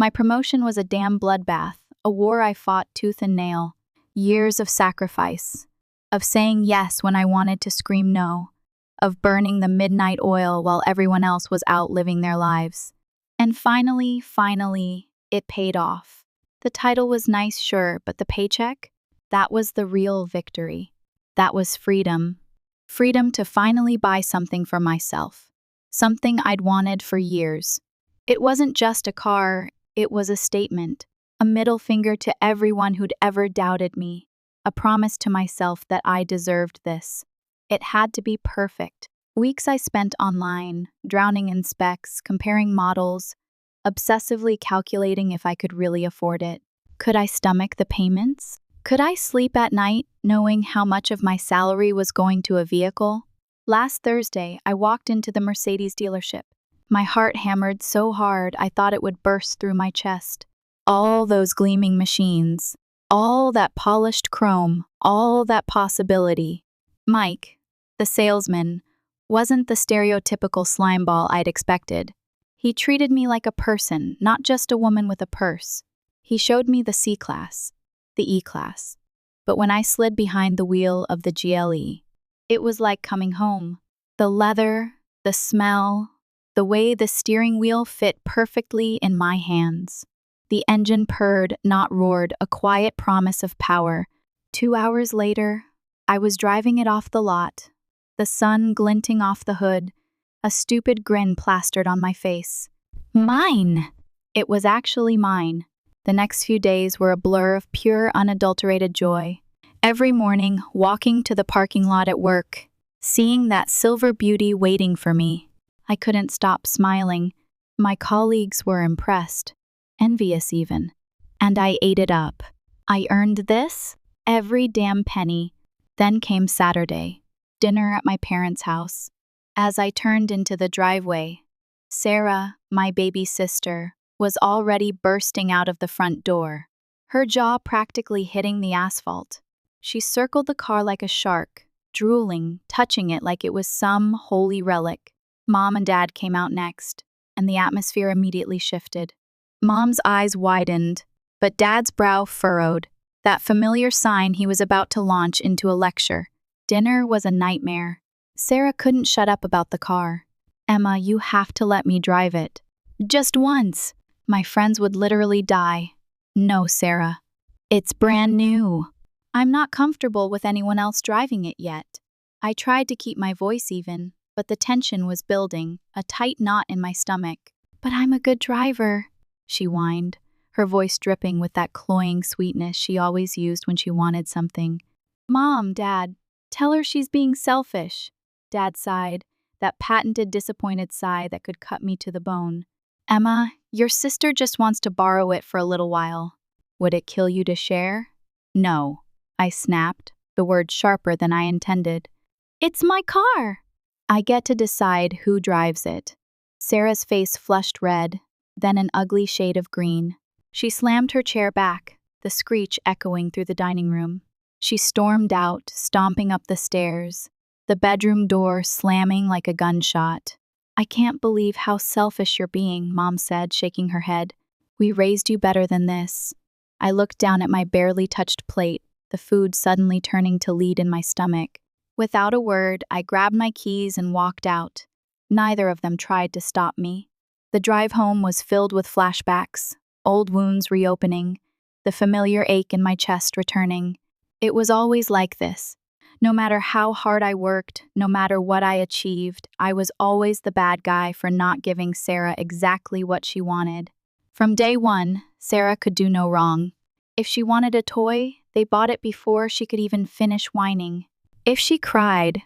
My promotion was a damn bloodbath, a war I fought tooth and nail. Years of sacrifice, of saying yes when I wanted to scream no, of burning the midnight oil while everyone else was out living their lives. And finally, it paid off. The title was nice, sure, but the paycheck? That was the real victory. That was freedom. Freedom to finally buy something for myself. Something I'd wanted for years. It wasn't just a car, it was a statement. A middle finger to everyone who'd ever doubted me. A promise to myself that I deserved this. It had to be perfect. Weeks I spent online, drowning in specs, comparing models, obsessively calculating if I could really afford it. Could I stomach the payments? Could I sleep at night knowing how much of my salary was going to a vehicle? Last Thursday, I walked into the Mercedes dealership. My heart hammered so hard I thought it would burst through my chest. All those gleaming machines, all that polished chrome, all that possibility. Mike, the salesman, wasn't the stereotypical slimeball I'd expected. He treated me like a person, not just a woman with a purse. He showed me the C-Class, the E-Class. But when I slid behind the wheel of the GLE, it was like coming home. The leather, the smell, the way the steering wheel fit perfectly in my hands. The engine purred, not roared, a quiet promise of power. 2 hours later, I was driving it off the lot, the sun glinting off the hood, a stupid grin plastered on my face. Mine! It was actually mine. The next few days were a blur of pure, unadulterated joy. Every morning, walking to the parking lot at work, seeing that silver beauty waiting for me, I couldn't stop smiling. My colleagues were impressed, envious even, and I ate it up. I earned this, every damn penny. Then came Saturday, dinner at my parents' house. As I turned into the driveway, Sarah, my baby sister, was already bursting out of the front door, her jaw practically hitting the asphalt. She circled the car like a shark, drooling, touching it like it was some holy relic. Mom and Dad came out next, and the atmosphere immediately shifted. Mom's eyes widened, but Dad's brow furrowed, that familiar sign he was about to launch into a lecture. Dinner was a nightmare. Sarah couldn't shut up about the car. "Emma, you have to let me drive it. Just once." My friends would literally die. "No, Sarah. It's brand new. I'm not comfortable with anyone else driving it yet." I tried to keep my voice even, but the tension was building, a tight knot in my stomach. "But I'm a good driver," she whined, her voice dripping with that cloying sweetness she always used when she wanted something. "Mom, Dad, tell her she's being selfish." Dad sighed, that patented disappointed sigh that could cut me to the bone. "Emma, your sister just wants to borrow it for a little while. Would it kill you to share?" "No," I snapped, the word sharper than I intended. "It's my car." "I get to decide who drives it." Sarah's face flushed red, then an ugly shade of green. She slammed her chair back, the screech echoing through the dining room. She stormed out, stomping up the stairs, the bedroom door slamming like a gunshot. "I can't believe how selfish you're being," Mom said, shaking her head. "We raised you better than this." I looked down at my barely touched plate, the food suddenly turning to lead in my stomach. Without a word, I grabbed my keys and walked out. Neither of them tried to stop me. The drive home was filled with flashbacks, old wounds reopening, the familiar ache in my chest returning. It was always like this. No matter how hard I worked, no matter what I achieved, I was always the bad guy for not giving Sarah exactly what she wanted. From day one, Sarah could do no wrong. If she wanted a toy, they bought it before she could even finish whining. If she cried,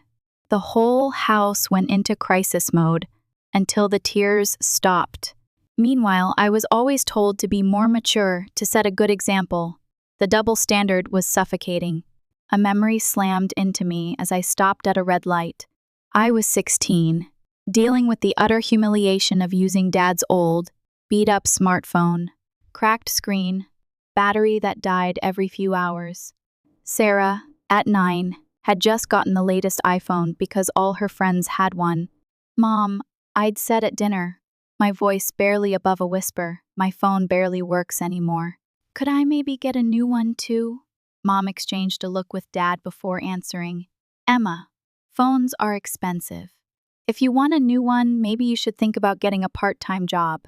the whole house went into crisis mode until the tears stopped. Meanwhile, I was always told to be more mature, to set a good example. The double standard was suffocating. A memory slammed into me as I stopped at a red light. I was 16, dealing with the utter humiliation of using Dad's old, beat-up smartphone, cracked screen, battery that died every few hours. Sarah, at 9, had just gotten the latest iPhone because all her friends had one. "Mom," I'd said at dinner, my voice barely above a whisper. My phone barely works anymore. Could I maybe get a new one too? Mom exchanged a look with Dad before answering. Emma, phones are expensive. If you want a new one, maybe you should think about getting a part-time job.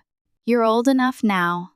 You're old enough now.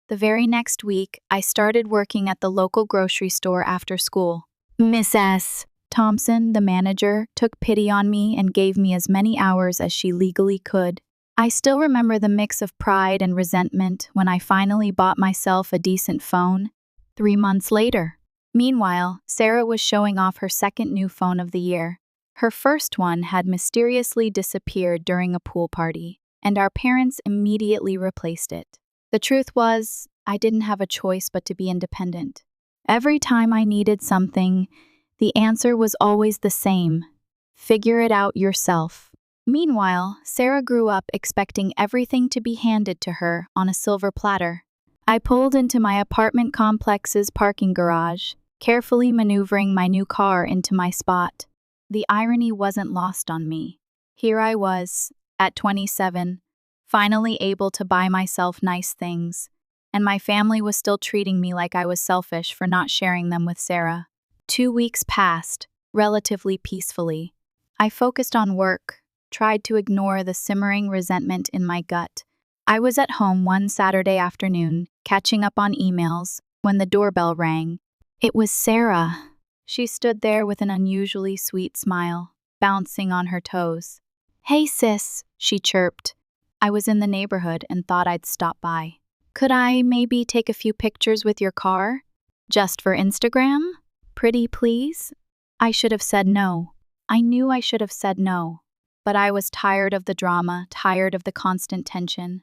The very next week, I started working at the local grocery store after school. Miss S. Thompson, the manager, took pity on me and gave me as many hours as she legally could. I still remember the mix of pride and resentment when I finally bought myself a decent phone 3 months later. Meanwhile, Sarah was showing off her second new phone of the year. Her first one had mysteriously disappeared during a pool party, and our parents immediately replaced it. The truth was, I didn't have a choice but to be independent. Every time I needed something, the answer was always the same: figure it out yourself. Meanwhile, Sarah grew up expecting everything to be handed to her on a silver platter. I pulled into my apartment complex's parking garage, carefully maneuvering my new car into my spot. The irony wasn't lost on me. Here I was, at 27, finally able to buy myself nice things, and my family was still treating me like I was selfish for not sharing them with Sarah. 2 weeks passed, relatively peacefully. I focused on work, tried to ignore the simmering resentment in my gut. I was at home one Saturday afternoon, catching up on emails, when the doorbell rang. It was Sarah. She stood there with an unusually sweet smile, bouncing on her toes. Hey sis, she chirped. I was in the neighborhood and thought I'd stop by. Could I maybe take a few pictures with your car? Just for Instagram? Pretty please? I should have said no. I knew I should have said no. But I was tired of the drama, tired of the constant tension.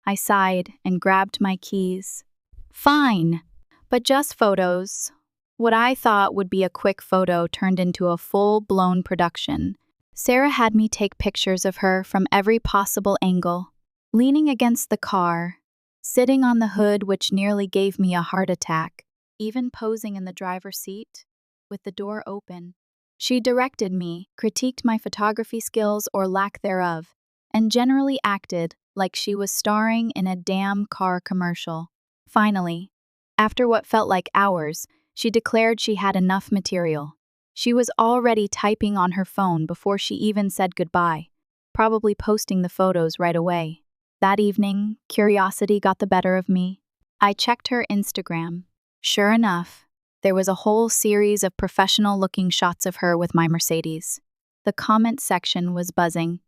I sighed and grabbed my keys. Fine, but just photos. What I thought would be a quick photo turned into a full-blown production. Sarah had me take pictures of her from every possible angle, leaning against the car, sitting on the hood, which nearly gave me a heart attack, even posing in the driver's seat, with the door open. She directed me, critiqued my photography skills or lack thereof, and generally acted like she was starring in a damn car commercial. Finally, after what felt like hours, she declared she had enough material. She was already typing on her phone before she even said goodbye, probably posting the photos right away. That evening, curiosity got the better of me. I checked her Instagram. Sure enough, there was a whole series of professional-looking shots of her with my Mercedes. The comment section was buzzing.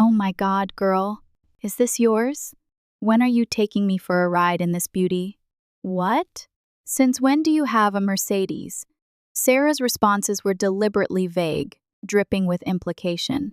Oh my God, girl. Is this yours? When are you taking me for a ride in this beauty? What? Since when do you have a Mercedes? Sarah's responses were deliberately vague, dripping with implication.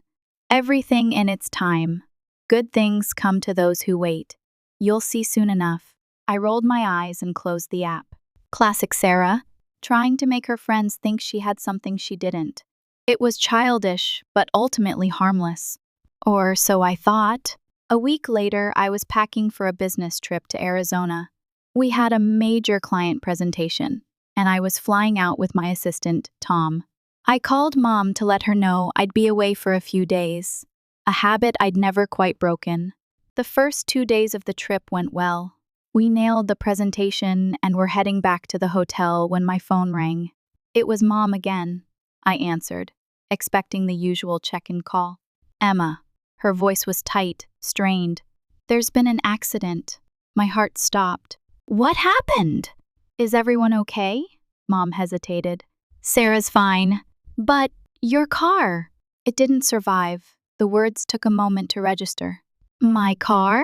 Everything in its time. Good things come to those who wait. You'll see soon enough. I rolled my eyes and closed the app. Classic Sarah, trying to make her friends think she had something she didn't. It was childish, but ultimately harmless. Or so I thought. A week later, I was packing for a business trip to Arizona. We had a major client presentation, and I was flying out with my assistant, Tom. I called Mom to let her know I'd be away for a few days, a habit I'd never quite broken. The first 2 days of the trip went well. We nailed the presentation and were heading back to the hotel when my phone rang. It was Mom again, I answered, expecting the usual check-in call. Emma. Her voice was tight, strained. There's been an accident. My heart stopped. What happened? Is everyone okay? Mom hesitated. Sarah's fine. But your car. It didn't survive. The words took a moment to register. My car?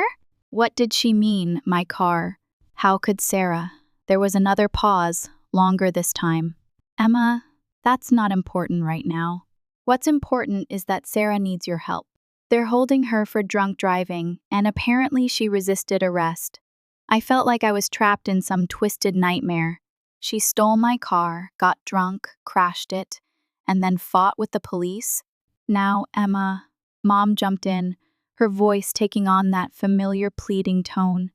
What did she mean, my car? How could Sarah? There was another pause, longer this time. Emma, that's not important right now. What's important is that Sarah needs your help. They're holding her for drunk driving, and apparently she resisted arrest. I felt like I was trapped in some twisted nightmare. She stole my car, got drunk, crashed it, and then fought with the police. Now, Emma, Mom jumped in, her voice taking on that familiar pleading tone.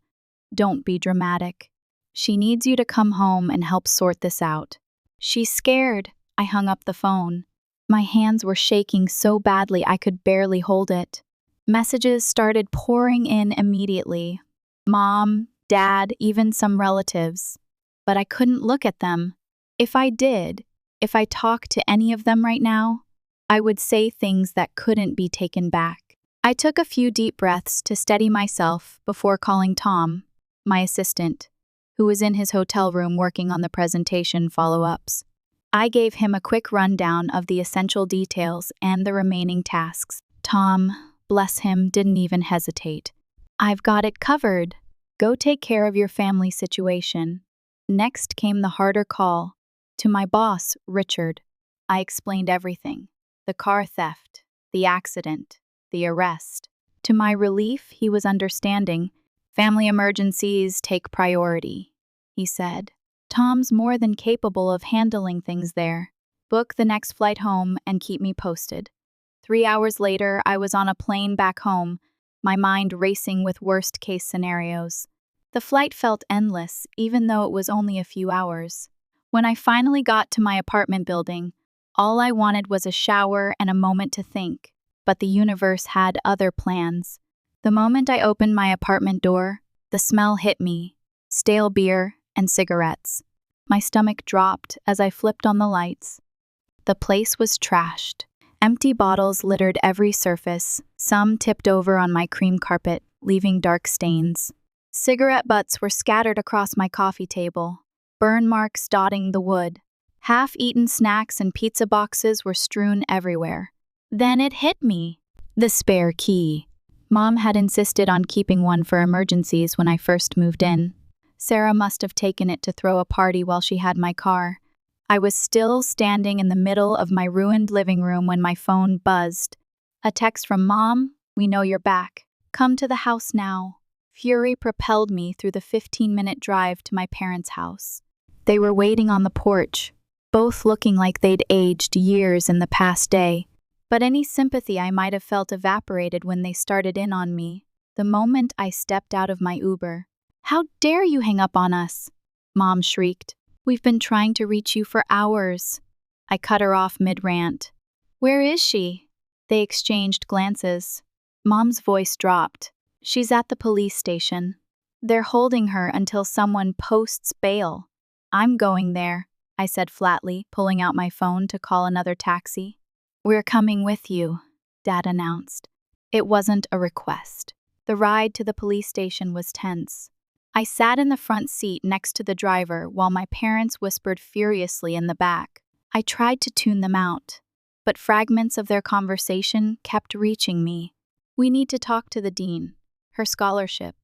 Don't be dramatic. She needs you to come home and help sort this out. She's scared. I hung up the phone. My hands were shaking so badly I could barely hold it. Messages started pouring in immediately. Mom, Dad, even some relatives. But I couldn't look at them. If I did, if I talked to any of them right now, I would say things that couldn't be taken back. I took a few deep breaths to steady myself before calling Tom, my assistant, who was in his hotel room working on the presentation follow-ups. I gave him a quick rundown of the essential details and the remaining tasks. Tom, bless him, didn't even hesitate. I've got it covered. Go take care of your family situation. Next came the harder call. To my boss, Richard. I explained everything. The car theft, the accident, the arrest. To my relief, he was understanding. Family emergencies take priority, he said. Tom's more than capable of handling things there. Book the next flight home and keep me posted. 3 hours later, I was on a plane back home, my mind racing with worst-case scenarios. The flight felt endless, even though it was only a few hours. When I finally got to my apartment building, all I wanted was a shower and a moment to think. But the universe had other plans. The moment I opened my apartment door, the smell hit me. Stale beer and cigarettes. My stomach dropped as I flipped on the lights. The place was trashed. Empty bottles littered every surface, some tipped over on my cream carpet, leaving dark stains. Cigarette butts were scattered across my coffee table, burn marks dotting the wood. Half-eaten snacks and pizza boxes were strewn everywhere. Then it hit me. The spare key. Mom had insisted on keeping one for emergencies when I first moved in. Sarah must have taken it to throw a party while she had my car. I was still standing in the middle of my ruined living room when my phone buzzed. A text from Mom, "We know you're back. Come to the house now." Fury propelled me through the 15-minute drive to my parents' house. They were waiting on the porch, both looking like they'd aged years in the past day. But any sympathy I might have felt evaporated when they started in on me, the moment I stepped out of my Uber. "How dare you hang up on us?" Mom shrieked. "We've been trying to reach you for hours." I cut her off mid-rant. "Where is she?" They exchanged glances. Mom's voice dropped. "She's at the police station. They're holding her until someone posts bail." "I'm going there," I said flatly, pulling out my phone to call another taxi. "We're coming with you," Dad announced. It wasn't a request. The ride to the police station was tense. I sat in the front seat next to the driver while my parents whispered furiously in the back. I tried to tune them out, but fragments of their conversation kept reaching me. "We need to talk to the dean. Her scholarship.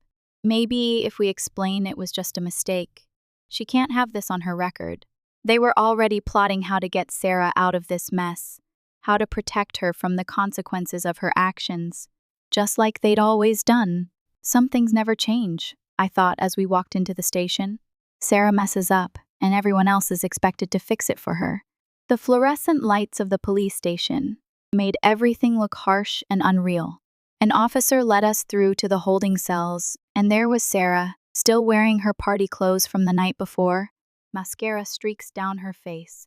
Maybe if we explain it was just a mistake. She can't have this on her record." They were already plotting how to get Sarah out of this mess, how to protect her from the consequences of her actions, just like they'd always done. Some things never change, I thought as we walked into the station. Sarah messes up, and everyone else is expected to fix it for her. The fluorescent lights of the police station made everything look harsh and unreal. An officer led us through to the holding cells, and there was Sarah, still wearing her party clothes from the night before, mascara streaks down her face.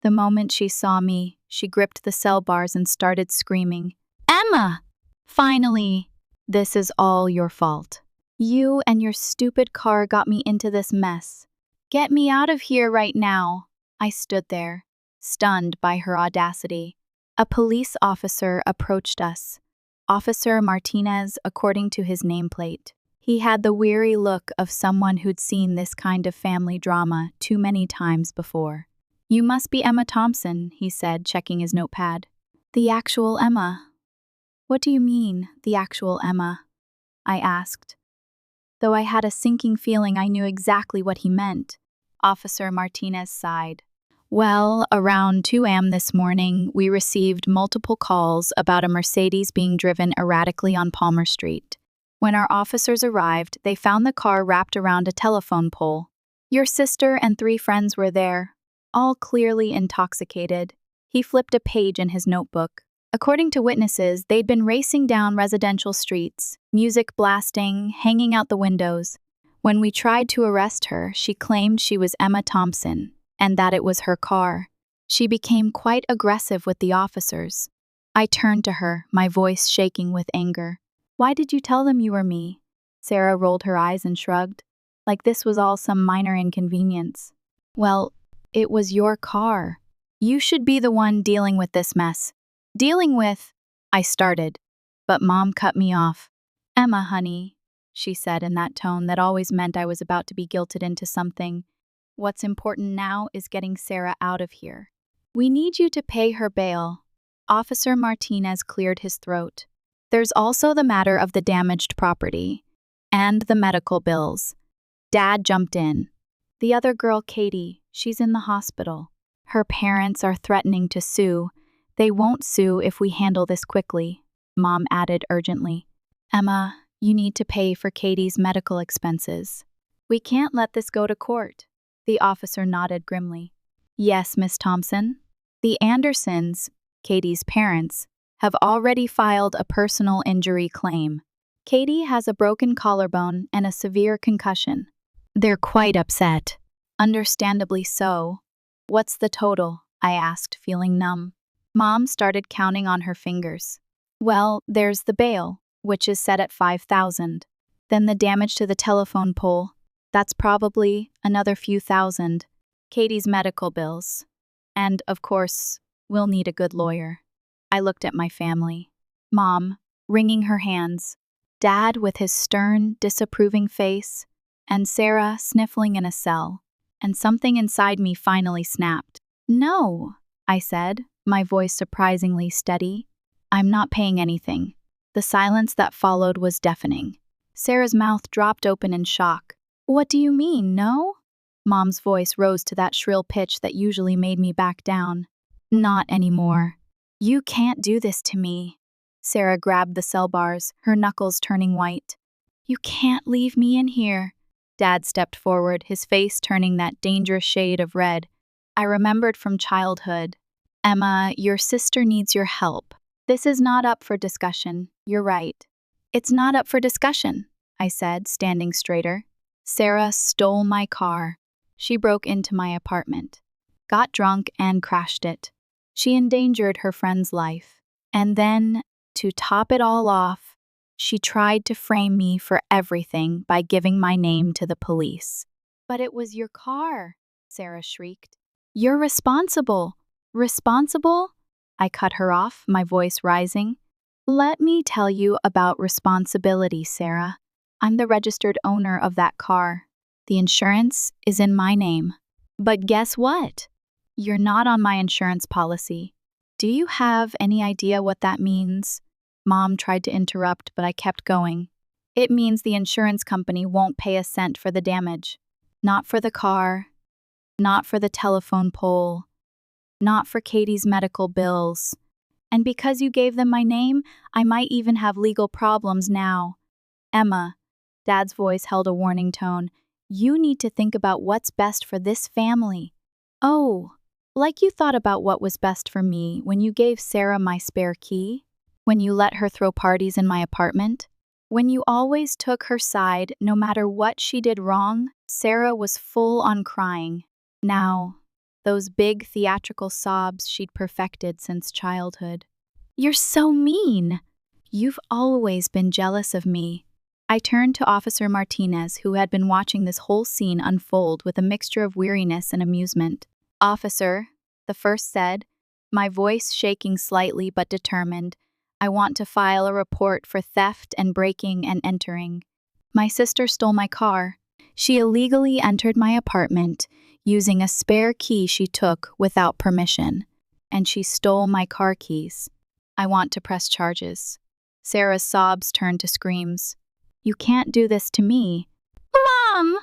The moment she saw me, she gripped the cell bars and started screaming, "Emma! Finally! This is all your fault. You and your stupid car got me into this mess. Get me out of here right now." I stood there, stunned by her audacity. A police officer approached us. Officer Martinez, according to his nameplate. He had the weary look of someone who'd seen this kind of family drama too many times before. "You must be Emma Thompson," he said, checking his notepad. "The actual Emma." "What do you mean, the actual Emma?" I asked. Though I had a sinking feeling I knew exactly what he meant. Officer Martinez sighed. "Well, around 2 a.m. this morning, we received multiple calls about a Mercedes being driven erratically on Palmer Street. When our officers arrived, they found the car wrapped around a telephone pole. Your sister and 3 friends were there, all clearly intoxicated." He flipped a page in his notebook. "According to witnesses, they'd been racing down residential streets, music blasting, hanging out the windows. When we tried to arrest her, she claimed she was Emma Thompson, and that it was her car. She became quite aggressive with the officers. I turned to her, my voice shaking with anger. Why did you tell them you were me? Sarah rolled her eyes and shrugged, like this was all some minor inconvenience. Well, it was your car. You should be the one dealing with this mess. Dealing with, I started, but Mom cut me off. Emma, honey, she said in that tone that always meant I was about to be guilted into something. What's important now is getting Sarah out of here. We need you to pay her bail. Officer Martinez cleared his throat. There's also the matter of the damaged property and the medical bills. Dad jumped in. The other girl, Katie, she's in the hospital. Her parents are threatening to sue. They won't sue if we handle this quickly, Mom added urgently. Emma, you need to pay for Katie's medical expenses. We can't let this go to court. The officer nodded grimly. Yes, Miss Thompson. The Andersons, Katie's parents, have already filed a personal injury claim. Katie has a broken collarbone and a severe concussion. They're quite upset. Understandably so. What's the total? I asked, feeling numb. Mom started counting on her fingers. Well, there's the bail, which is set at $5,000. Then the damage to the telephone pole. That's probably another few thousand. Katie's medical bills. And, of course, we'll need a good lawyer. I looked at my family. Mom, wringing her hands. Dad with his stern, disapproving face. And Sarah sniffling in a cell. And something inside me finally snapped. No, I said, my voice surprisingly steady. I'm not paying anything. The silence that followed was deafening. Sarah's mouth dropped open in shock. What do you mean, no? Mom's voice rose to that shrill pitch that usually made me back down. Not anymore. You can't do this to me. Sarah grabbed the cell bars, her knuckles turning white. You can't leave me in here. Dad stepped forward, his face turning that dangerous shade of red. I remembered from childhood. Emma, your sister needs your help. This is not up for discussion. You're right. It's not up for discussion, I said, standing straighter. Sarah stole my car. She broke into my apartment, got drunk and crashed it. She endangered her friend's life. And then, to top it all off, she tried to frame me for everything by giving my name to the police. But it was your car, Sarah shrieked. You're responsible. Responsible? I cut her off, my voice rising. Let me tell you about responsibility, Sarah. I'm the registered owner of that car. The insurance is in my name. But guess what? You're not on my insurance policy. Do you have any idea what that means? Mom tried to interrupt, but I kept going. It means the insurance company won't pay a cent for the damage. Not for the car, not for the telephone pole, not for Katie's medical bills. And because you gave them my name, I might even have legal problems now. Emma, Dad's voice held a warning tone, you need to think about what's best for this family. Oh, like you thought about what was best for me when you gave Sarah my spare key? When you let her throw parties in my apartment? When you always took her side no matter what she did wrong? Sarah was full on crying. Now, those big theatrical sobs she'd perfected since childhood. You're so mean! You've always been jealous of me. I turned to Officer Martinez, who had been watching this whole scene unfold with a mixture of weariness and amusement. Officer, the first said, my voice shaking slightly but determined, I want to file a report for theft and breaking and entering. My sister stole my car. She illegally entered my apartment using a spare key she took without permission, and she stole my car keys. I want to press charges. Sarah's sobs turned to screams. You can't do this to me. Mom!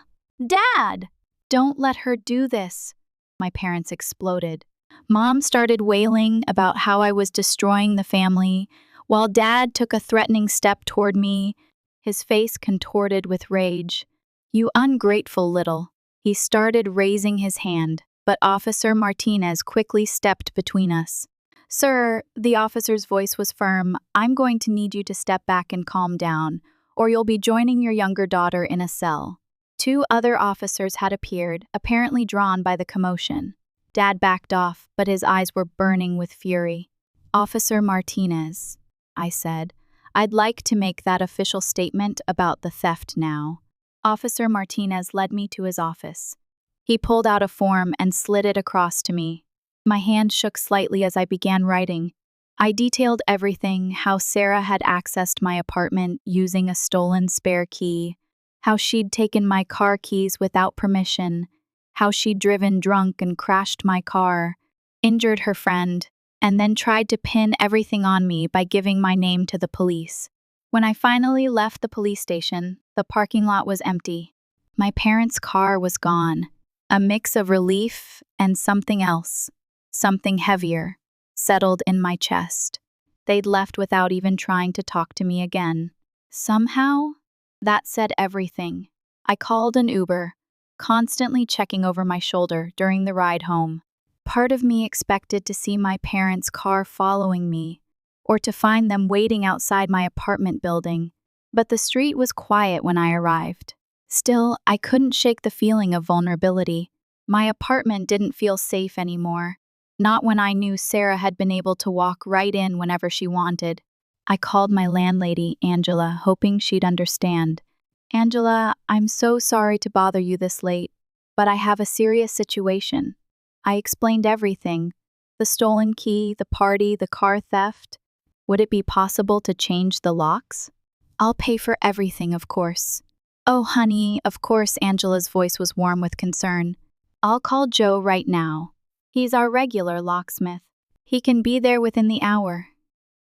Dad! Don't let her do this. My parents exploded. Mom started wailing about how I was destroying the family, while Dad took a threatening step toward me, his face contorted with rage. You ungrateful little. He started raising his hand, but Officer Martinez quickly stepped between us. Sir, the officer's voice was firm, I'm going to need you to step back and calm down, or you'll be joining your younger daughter in a cell. 2 other officers had appeared, apparently drawn by the commotion. Dad backed off, but his eyes were burning with fury. Officer Martinez, I said. I'd like to make that official statement about the theft now. Officer Martinez led me to his office. He pulled out a form and slid it across to me. My hand shook slightly as I began writing. I detailed everything, how Sarah had accessed my apartment using a stolen spare key, how she'd taken my car keys without permission, how she'd driven drunk and crashed my car, injured her friend, and then tried to pin everything on me by giving my name to the police. When I finally left the police station, the parking lot was empty. My parents' car was gone, a mix of relief and something else, something heavier, settled in my chest. They'd left without even trying to talk to me again. Somehow, that said everything. I called an Uber, constantly checking over my shoulder during the ride home. Part of me expected to see my parents' car following me, or to find them waiting outside my apartment building, but the street was quiet when I arrived. Still, I couldn't shake the feeling of vulnerability. My apartment didn't feel safe anymore, not when I knew Sarah had been able to walk right in whenever she wanted. I called my landlady, Angela, hoping she'd understand. Angela, I'm so sorry to bother you this late, but I have a serious situation. I explained everything. The stolen key, the party, the car theft. Would it be possible to change the locks? I'll pay for everything, of course. Oh, honey, of course, Angela's voice was warm with concern. I'll call Joe right now. He's our regular locksmith. He can be there within the hour.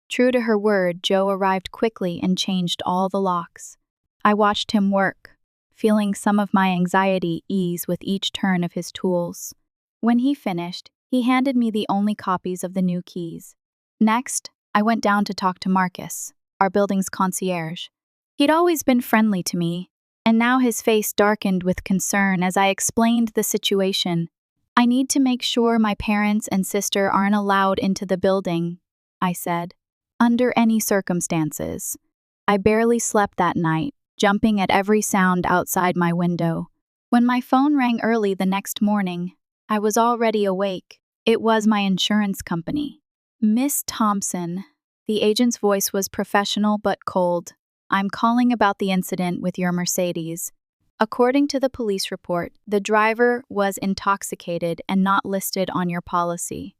True to her word, Joe arrived quickly and changed all the locks. I watched him work, feeling some of my anxiety ease with each turn of his tools. When he finished, he handed me the only copies of the new keys. Next, I went down to talk to Marcus, our building's concierge. He'd always been friendly to me, and now his face darkened with concern as I explained the situation. I need to make sure my parents and sister aren't allowed into the building, I said. Under any circumstances. I barely slept that night, jumping at every sound outside my window. When my phone rang early the next morning, I was already awake. It was my insurance company. Miss Thompson. The agent's voice was professional but cold. I'm calling about the incident with your Mercedes. According to the police report, the driver was intoxicated and not listed on your policy.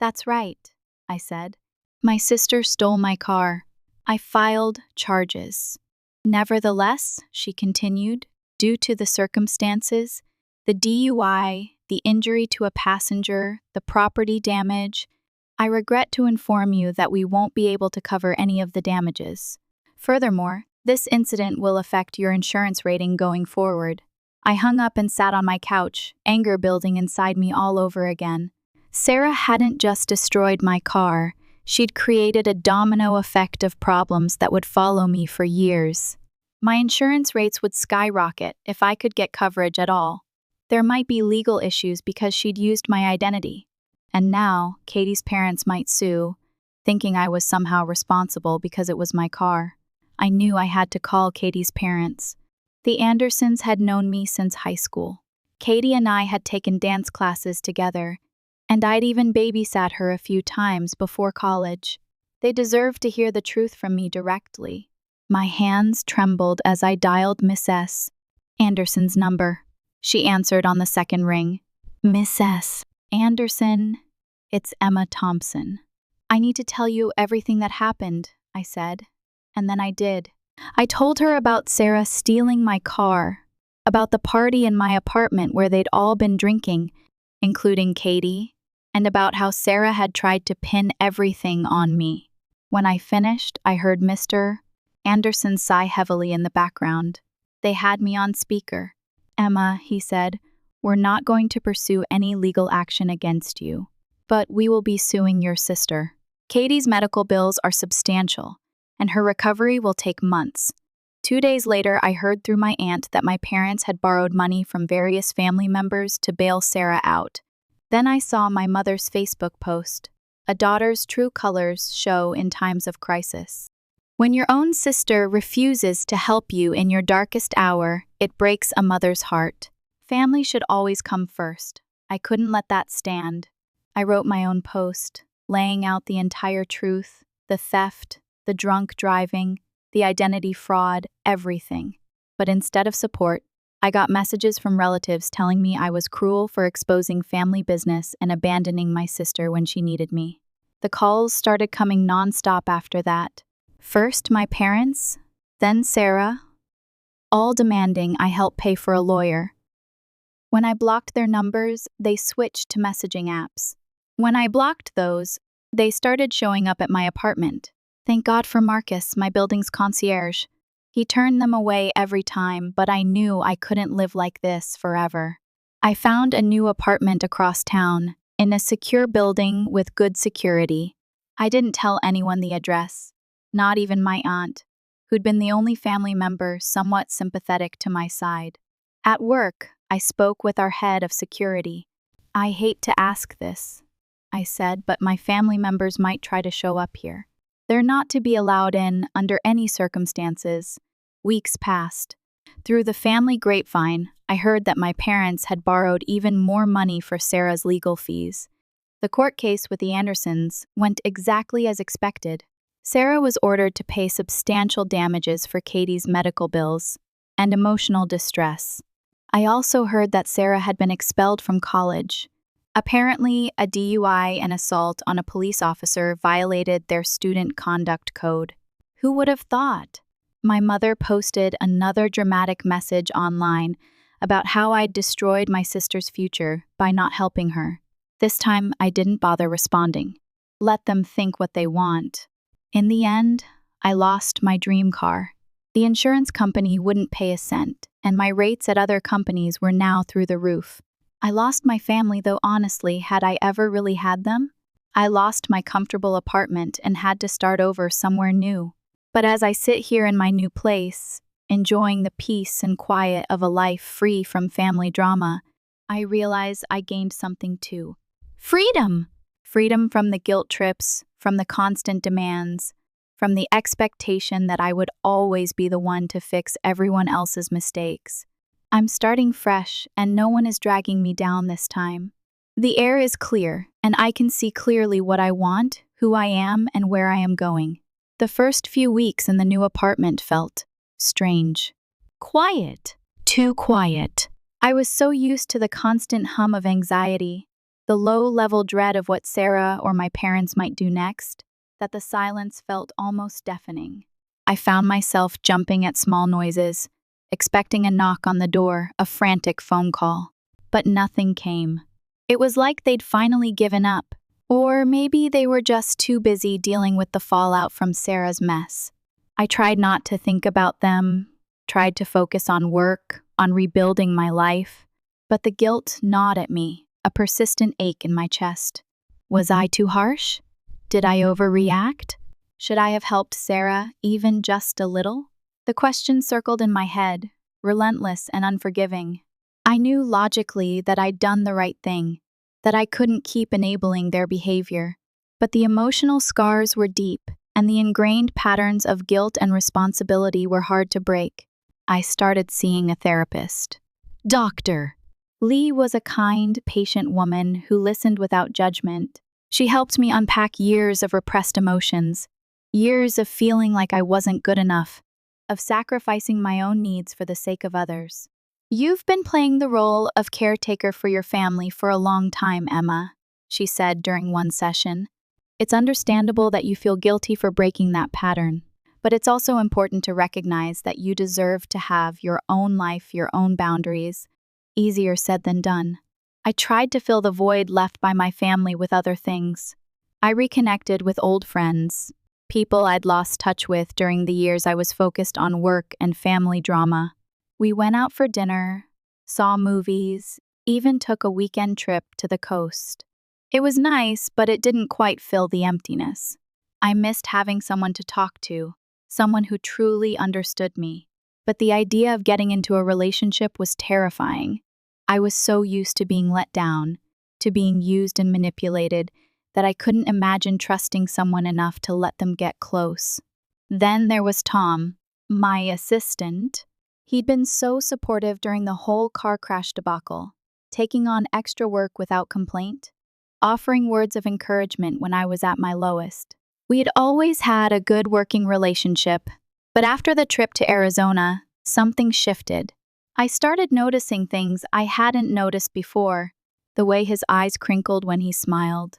That's right, I said. My sister stole my car. I filed charges. Nevertheless, she continued, due to the circumstances, the DUI, the injury to a passenger, the property damage, I regret to inform you that we won't be able to cover any of the damages. Furthermore, this incident will affect your insurance rating going forward. I hung up and sat on my couch, anger building inside me all over again. Sarah hadn't just destroyed my car, she'd created a domino effect of problems that would follow me for years. My insurance rates would skyrocket if I could get coverage at all. There might be legal issues because she'd used my identity. And now, Katie's parents might sue, thinking I was somehow responsible because it was my car. I knew I had to call Katie's parents. The Andersons had known me since high school. Katie and I had taken dance classes together, and I'd even babysat her a few times before college. They deserved to hear the truth from me directly. My hands trembled as I dialed Miss S. Anderson's number. She answered on the second ring. Miss S. Anderson, it's Emma Thompson. I need to tell you everything that happened, I said. And then I did. I told her about Sarah stealing my car, about the party in my apartment where they'd all been drinking, including Katie, and about how Sarah had tried to pin everything on me. When I finished, I heard Mr. Anderson sigh heavily in the background. They had me on speaker. Emma, he said, we're not going to pursue any legal action against you, but we will be suing your sister. Katie's medical bills are substantial, and her recovery will take months. 2 days later, I heard through my aunt that my parents had borrowed money from various family members to bail Sarah out. Then I saw my mother's Facebook post, "A daughter's true colors show in times of crisis." When your own sister refuses to help you in your darkest hour, it breaks a mother's heart. Family should always come first. I couldn't let that stand. I wrote my own post. laying out the entire truth, the theft, the drunk driving, the identity fraud, everything. But instead of support, I got messages from relatives telling me I was cruel for exposing family business and abandoning my sister when she needed me. The calls started coming nonstop after that. First my parents, then Sarah, all demanding I help pay for a lawyer. When I blocked their numbers, they switched to messaging apps. When I blocked those, they started showing up at my apartment. Thank God for Marcus, my building's concierge. He turned them away every time, but I knew I couldn't live like this forever. I found a new apartment across town, in a secure building with good security. I didn't tell anyone the address, not even my aunt, who'd been the only family member somewhat sympathetic to my side. At work, I spoke with our head of security. I hate to ask this, I said, but my family members might try to show up here. They're not to be allowed in under any circumstances. Weeks passed. Through the family grapevine, I heard that my parents had borrowed even more money for Sarah's legal fees. The court case with the Andersons went exactly as expected. Sarah was ordered to pay substantial damages for Katie's medical bills and emotional distress. I also heard that Sarah had been expelled from college. Apparently, a DUI and assault on a police officer violated their student conduct code. Who would have thought? My mother posted another dramatic message online about how I'd destroyed my sister's future by not helping her. This time, I didn't bother responding. Let them think what they want. In the end, I lost my dream car. The insurance company wouldn't pay a cent, and my rates at other companies were now through the roof. I lost my family, though honestly, had I ever really had them? I lost my comfortable apartment and had to start over somewhere new. But as I sit here in my new place, enjoying the peace and quiet of a life free from family drama, I realize I gained something too. Freedom! Freedom from the guilt trips, from the constant demands, from the expectation that I would always be the one to fix everyone else's mistakes. I'm starting fresh, and no one is dragging me down this time. The air is clear, and I can see clearly what I want, who I am, and where I am going. The first few weeks in the new apartment felt strange. Quiet. Too quiet. I was so used to the constant hum of anxiety, the low-level dread of what Sarah or my parents might do next, that the silence felt almost deafening. I found myself jumping at small noises, expecting a knock on the door, a frantic phone call. But nothing came. It was like they'd finally given up. Or maybe they were just too busy dealing with the fallout from Sarah's mess. I tried not to think about them, tried to focus on work, on rebuilding my life. But the guilt gnawed at me, a persistent ache in my chest. Was I too harsh? Did I overreact? Should I have helped Sarah even just a little? The question circled in my head, relentless and unforgiving. I knew logically that I'd done the right thing, that I couldn't keep enabling their behavior. But the emotional scars were deep, and the ingrained patterns of guilt and responsibility were hard to break. I started seeing a therapist. Doctor. Lee was a kind, patient woman who listened without judgment. She helped me unpack years of repressed emotions, years of feeling like I wasn't good enough, of sacrificing my own needs for the sake of others. You've been playing the role of caretaker for your family for a long time, Emma, she said during one session. It's understandable that you feel guilty for breaking that pattern, but it's also important to recognize that you deserve to have your own life, your own boundaries. Easier said than done. I tried to fill the void left by my family with other things. I reconnected with old friends, people I'd lost touch with during the years I was focused on work and family drama. We went out for dinner, saw movies, even took a weekend trip to the coast. It was nice, but it didn't quite fill the emptiness. I missed having someone to talk to, someone who truly understood me. But the idea of getting into a relationship was terrifying. I was so used to being let down, to being used and manipulated, that I couldn't imagine trusting someone enough to let them get close. Then there was Tom, my assistant. He'd been so supportive during the whole car crash debacle, taking on extra work without complaint. offering words of encouragement when I was at my lowest. We had always had a good working relationship, but after the trip to Arizona, something shifted. I started noticing things I hadn't noticed before. The way his eyes crinkled when he smiled.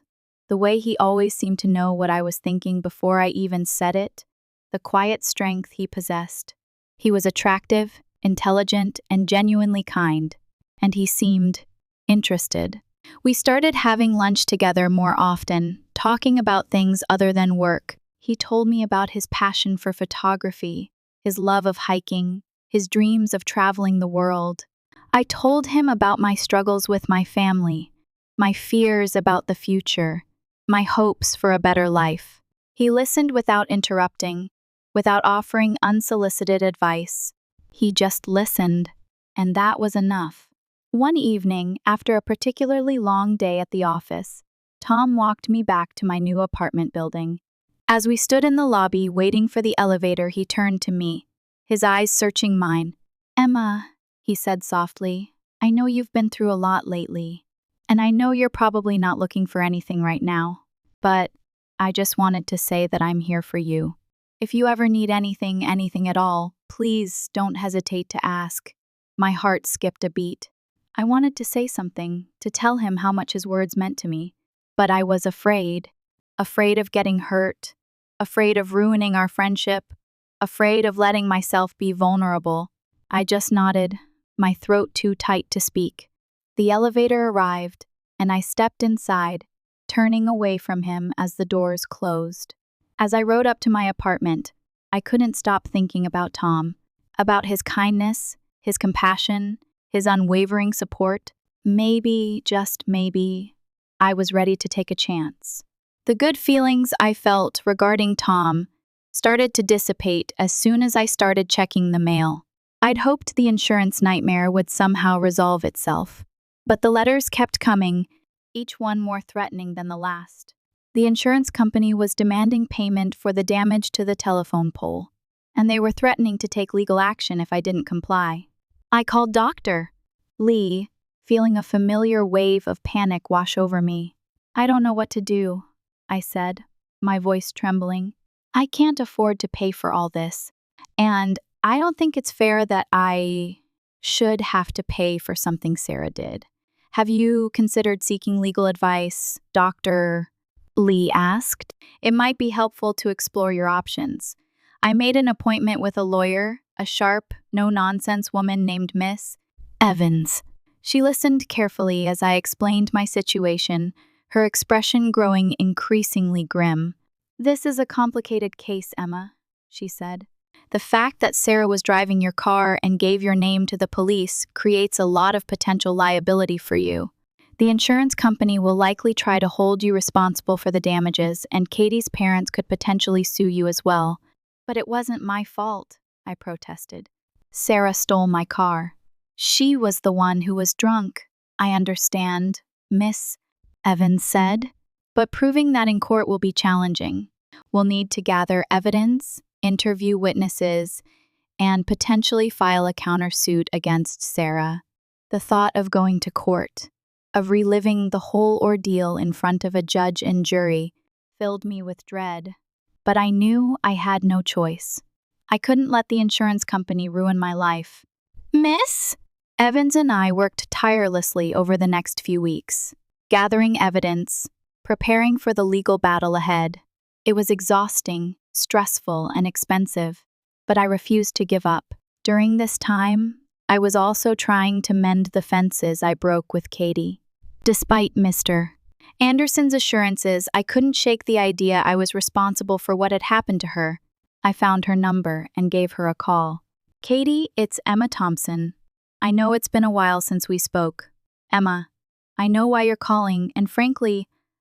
The way he always seemed to know what I was thinking before I even said it. The quiet strength he possessed. He was attractive, intelligent, and genuinely kind. And he seemed interested. We started having lunch together more often, talking about things other than work. He told me about his passion for photography, his love of hiking, his dreams of traveling the world. I told him about my struggles with my family, my fears about the future, my hopes for a better life. He listened without interrupting, without offering unsolicited advice. He just listened, and that was enough. One evening, after a particularly long day at the office, Tom walked me back to my new apartment building. As we stood in the lobby waiting for the elevator, he turned to me, his eyes searching mine. "Emma," he said softly, "I know you've been through a lot lately, and I know you're probably not looking for anything right now, but I just wanted to say that I'm here for you. If you ever need anything at all, please don't hesitate to ask." My heart skipped a beat. I wanted to say something, to tell him how much his words meant to me, but I was afraid of getting hurt, afraid of ruining our friendship, afraid of letting myself be vulnerable. I just nodded, my throat too tight to speak. The elevator arrived, and I stepped inside, turning away from him as the doors closed. As I rode up to my apartment, I couldn't stop thinking about Tom, about his kindness, his compassion, his unwavering support. Maybe, just maybe, I was ready to take a chance. The good feelings I felt regarding Tom started to dissipate as soon as I started checking the mail. I'd hoped the insurance nightmare would somehow resolve itself, but the letters kept coming, each one more threatening than the last. The insurance company was demanding payment for the damage to the telephone pole, and they were threatening to take legal action if I didn't comply. I called Dr. Lee, feeling a familiar wave of panic wash over me. "I don't know what to do," I said, my voice trembling. "I can't afford to pay for all this, and I don't think it's fair that I should have to pay for something Sarah did. Have you considered seeking legal advice?" Dr. Lee asked. "It might be helpful to explore your options." I made an appointment with a lawyer, a sharp, no-nonsense woman named Miss Evans. She listened carefully as I explained my situation, her expression growing increasingly grim. "This is a complicated case, Emma," she said. "The fact that Sarah was driving your car and gave your name to the police creates a lot of potential liability for you. The insurance company will likely try to hold you responsible for the damages, and Katie's parents could potentially sue you as well." "But it wasn't my fault," I protested. "Sarah stole my car. She was the one who was drunk." "I understand," Miss Evans said, "but proving that in court will be challenging. We'll need to gather evidence, interview witnesses, and potentially file a countersuit against Sarah." The thought of going to court, of reliving the whole ordeal in front of a judge and jury, filled me with dread. But I knew I had no choice. I couldn't let the insurance company ruin my life. Miss Evans and I worked tirelessly over the next few weeks, gathering evidence, preparing for the legal battle ahead. It was exhausting, stressful, and expensive, but I refused to give up. During this time, I was also trying to mend the fences I broke with Katie. Despite Mr. Anderson's assurances, I couldn't shake the idea I was responsible for what had happened to her. I found her number and gave her a call. "Katie, it's Emma Thompson. I know it's been a while since we spoke. Emma, I know why you're calling, and frankly,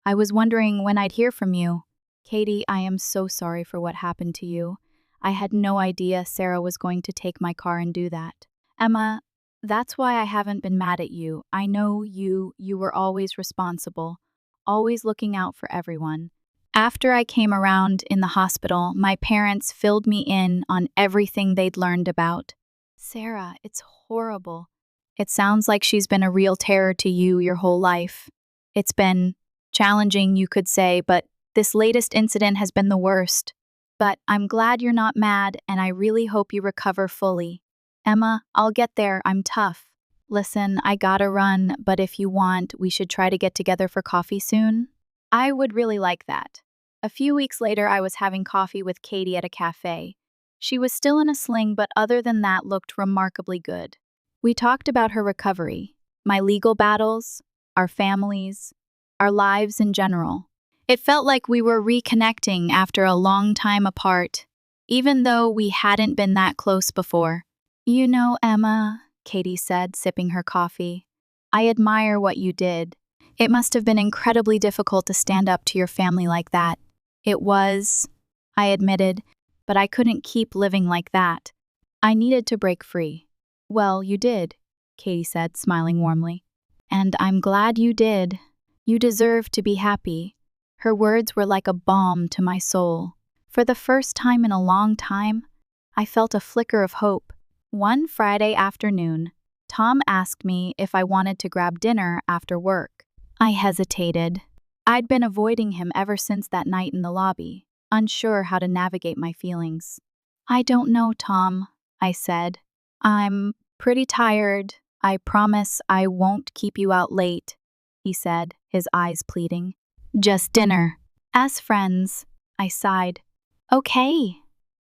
I was wondering when I'd hear from you. Katie, I am so sorry for what happened to you. I had no idea Sarah was going to take my car and do that. Emma, that's why I haven't been mad at you. I know you were always responsible, always looking out for everyone. After I came around in the hospital, my parents filled me in on everything they'd learned about Sarah. It's horrible. It sounds like she's been a real terror to you your whole life. It's been Challenging, you could say, but this latest incident has been the worst. But I'm glad you're not mad, and I really hope you recover fully. Emma, I'll get there, I'm tough. Listen, I gotta run, but if you want, we should try to get together for coffee soon. I would really like that. A few weeks later, I was having coffee with Katie at a cafe. She was still in a sling, but other than that, looked remarkably good. We talked about her recovery, my legal battles, our families, our lives in general. It felt like we were reconnecting after a long time apart, even though we hadn't been that close before. You know, Emma, Katie said, sipping her coffee, I admire what you did. It must have been incredibly difficult to stand up to your family like that. It was, I admitted, but I couldn't keep living like that. I needed to break free. Well, you did, Katie said, smiling warmly. And I'm glad you did. You deserve to be happy. Her words were like a balm to my soul. For the first time in a long time, I felt a flicker of hope. One Friday afternoon, Tom asked me if I wanted to grab dinner after work. I hesitated. I'd been avoiding him ever since that night in the lobby, unsure how to navigate my feelings. I don't know, Tom, I said. I'm pretty tired. I promise I won't keep you out late, he said, his eyes pleading. Just dinner. As friends, I sighed. Okay,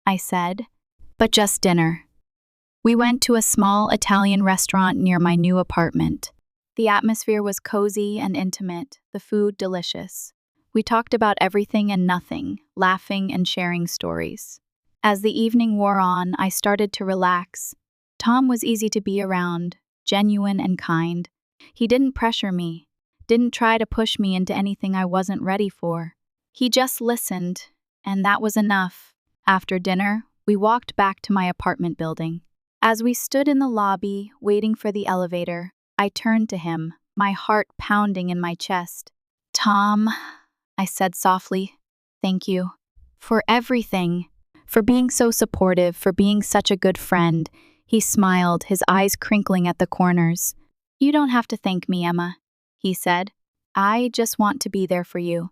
I said, but just dinner. We went to a small Italian restaurant near my new apartment. The atmosphere was cozy and intimate, the food delicious. We talked about everything and nothing, laughing and sharing stories. As the evening wore on, I started to relax. Tom was easy to be around, genuine and kind. He didn't pressure me, didn't try to push me into anything I wasn't ready for. He just listened, and that was enough. After dinner, we walked back to my apartment building. As we stood in the lobby, waiting for the elevator, I turned to him, my heart pounding in my chest. Tom, I said softly, thank you. For everything. For being so supportive, for being such a good friend. He smiled, his eyes crinkling at the corners. You don't have to thank me, Emma, he said. I just want to be there for you.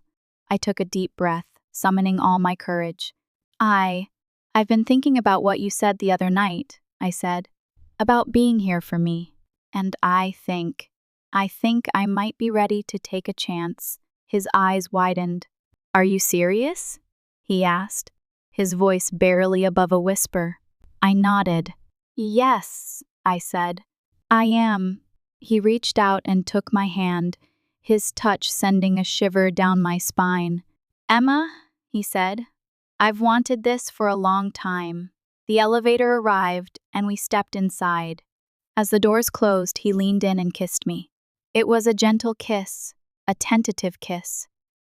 I took a deep breath, summoning all my courage. I've been thinking about what you said the other night, I said, about being here for me. And I think I might be ready to take a chance. His eyes widened. Are you serious? He asked, his voice barely above a whisper. I nodded. Yes, I said. I am. He reached out and took my hand, his touch sending a shiver down my spine. Emma, he said, I've wanted this for a long time. The elevator arrived, and we stepped inside. As the doors closed, he leaned in and kissed me. It was a gentle kiss, a tentative kiss,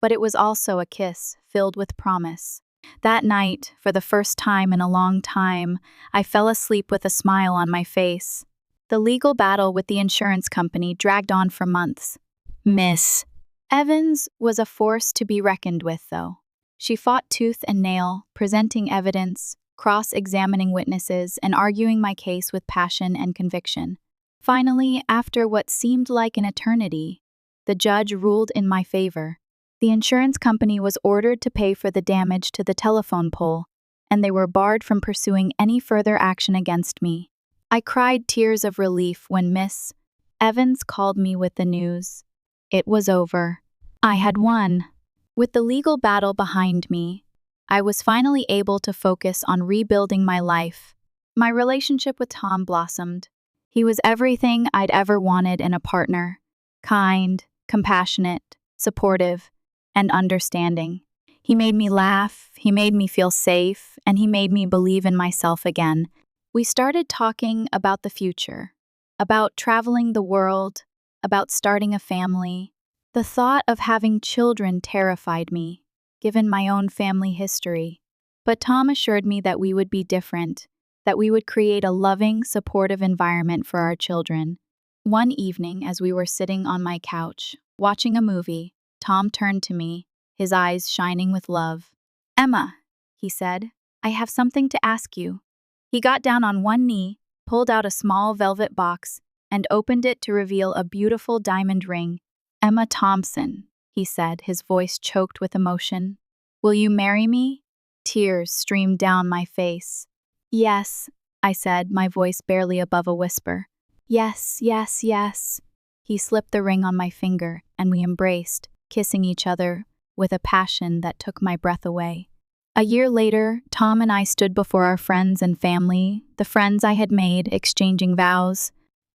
but it was also a kiss filled with promise. That night, for the first time in a long time, I fell asleep with a smile on my face. The legal battle with the insurance company dragged on for months. Miss Evans was a force to be reckoned with, though. She fought tooth and nail, presenting evidence, cross-examining witnesses, and arguing my case with passion and conviction. Finally, after what seemed like an eternity, the judge ruled in my favor. The insurance company was ordered to pay for the damage to the telephone pole, and they were barred from pursuing any further action against me. I cried tears of relief when Miss Evans called me with the news. It was over. I had won. With the legal battle behind me, I was finally able to focus on rebuilding my life. My relationship with Tom blossomed. He was everything I'd ever wanted in a partner. Kind, compassionate, supportive, and understanding. He made me laugh, he made me feel safe, and he made me believe in myself again. We started talking about the future, about traveling the world, about starting a family. The thought of having children terrified me, given my own family history. But Tom assured me that we would be different, that we would create a loving, supportive environment for our children. One evening, as we were sitting on my couch, watching a movie, Tom turned to me, his eyes shining with love. Emma, he said, I have something to ask you. He got down on one knee, pulled out a small velvet box, and opened it to reveal a beautiful diamond ring. Emma Thompson, he said, his voice choked with emotion. Will you marry me? Tears streamed down my face. Yes, I said, my voice barely above a whisper. Yes, yes, yes. He slipped the ring on my finger, and we embraced, kissing each other with a passion that took my breath away. A year later, Tom and I stood before our friends and family, the friends I had made, exchanging vows.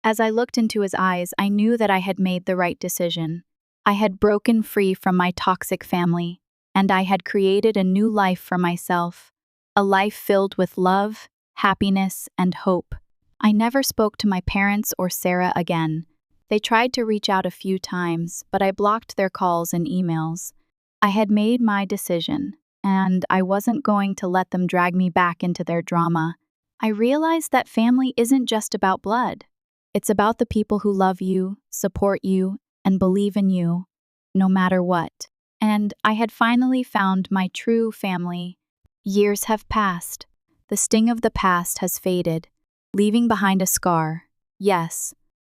As I looked into his eyes, I knew that I had made the right decision. I had broken free from my toxic family, and I had created a new life for myself, a life filled with love, happiness, and hope. I never spoke to my parents or Sarah again. They tried to reach out a few times, but I blocked their calls and emails. I had made my decision, and I wasn't going to let them drag me back into their drama. I realized that family isn't just about blood. It's about the people who love you, support you, and believe in you, no matter what. And I had finally found my true family. Years have passed. The sting of the past has faded, leaving behind a scar, yes,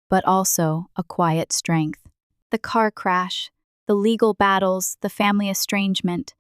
but also a quiet strength. The car crash, the legal battles, the family estrangement,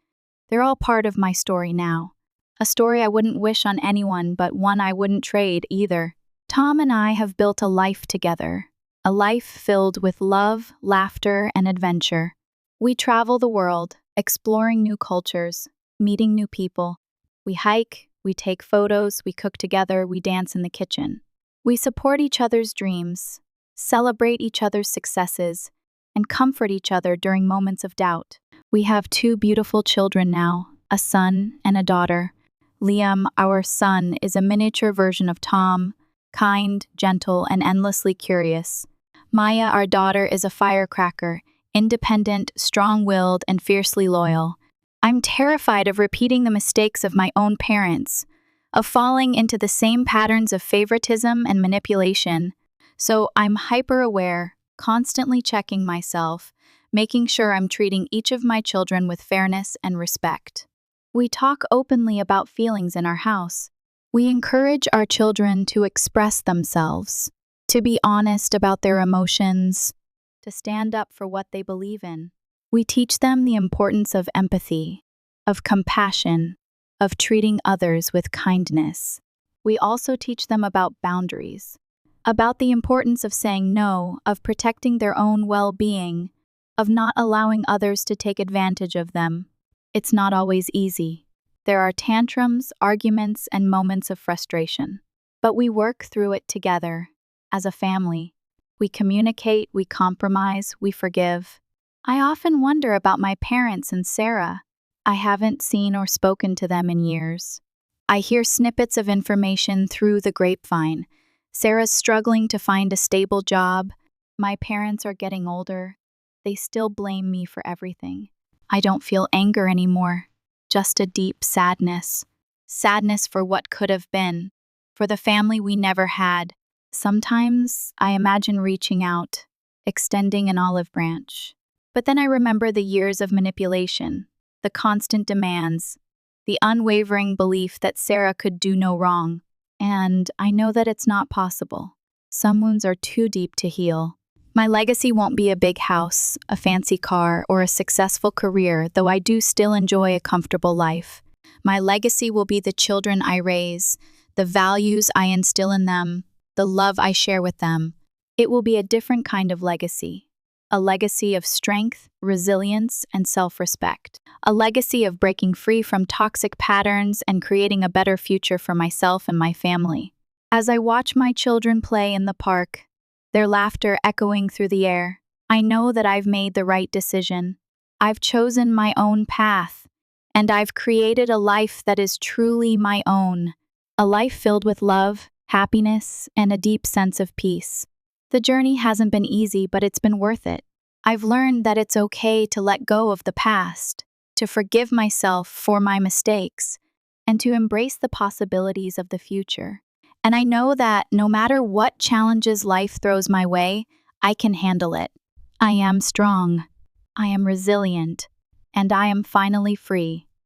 they're all part of my story now. A story I wouldn't wish on anyone, but one I wouldn't trade either. Tom and I have built a life together, a life filled with love, laughter, and adventure. We travel the world, exploring new cultures, meeting new people. We hike, we take photos, we cook together, we dance in the kitchen. We support each other's dreams, celebrate each other's successes, and comfort each other during moments of doubt. We have 2 beautiful children now, a son and a daughter. Liam, our son, is a miniature version of Tom, kind, gentle, and endlessly curious. Maya, our daughter, is a firecracker, independent, strong-willed, and fiercely loyal. I'm terrified of repeating the mistakes of my own parents, of falling into the same patterns of favoritism and manipulation. So I'm hyper-aware, constantly checking myself, making sure I'm treating each of my children with fairness and respect. We talk openly about feelings in our house. We encourage our children to express themselves, to be honest about their emotions, to stand up for what they believe in. We teach them the importance of empathy, of compassion, of treating others with kindness. We also teach them about boundaries, about the importance of saying no, of protecting their own well-being, of not allowing others to take advantage of them. It's not always easy. There are tantrums, arguments, and moments of frustration. But we work through it together, as a family. We communicate, we compromise, we forgive. I often wonder about my parents and Sarah. I haven't seen or spoken to them in years. I hear snippets of information through the grapevine. Sarah's struggling to find a stable job. My parents are getting older. They still blame me for everything. I don't feel anger anymore, just a deep sadness. Sadness for what could have been, for the family we never had. Sometimes I imagine reaching out, extending an olive branch. But then I remember the years of manipulation, the constant demands, the unwavering belief that Sarah could do no wrong. And I know that it's not possible. Some wounds are too deep to heal. My legacy won't be a big house, a fancy car, or a successful career, though I do still enjoy a comfortable life. My legacy will be the children I raise, the values I instill in them, the love I share with them. It will be a different kind of legacy. A legacy of strength, resilience, and self-respect. A legacy of breaking free from toxic patterns and creating a better future for myself and my family. As I watch my children play in the park, their laughter echoing through the air, I know that I've made the right decision. I've chosen my own path, and I've created a life that is truly my own. A life filled with love, happiness, and a deep sense of peace. The journey hasn't been easy, but it's been worth it. I've learned that it's okay to let go of the past, to forgive myself for my mistakes, and to embrace the possibilities of the future. And I know that no matter what challenges life throws my way, I can handle it. I am strong, I am resilient, and I am finally free.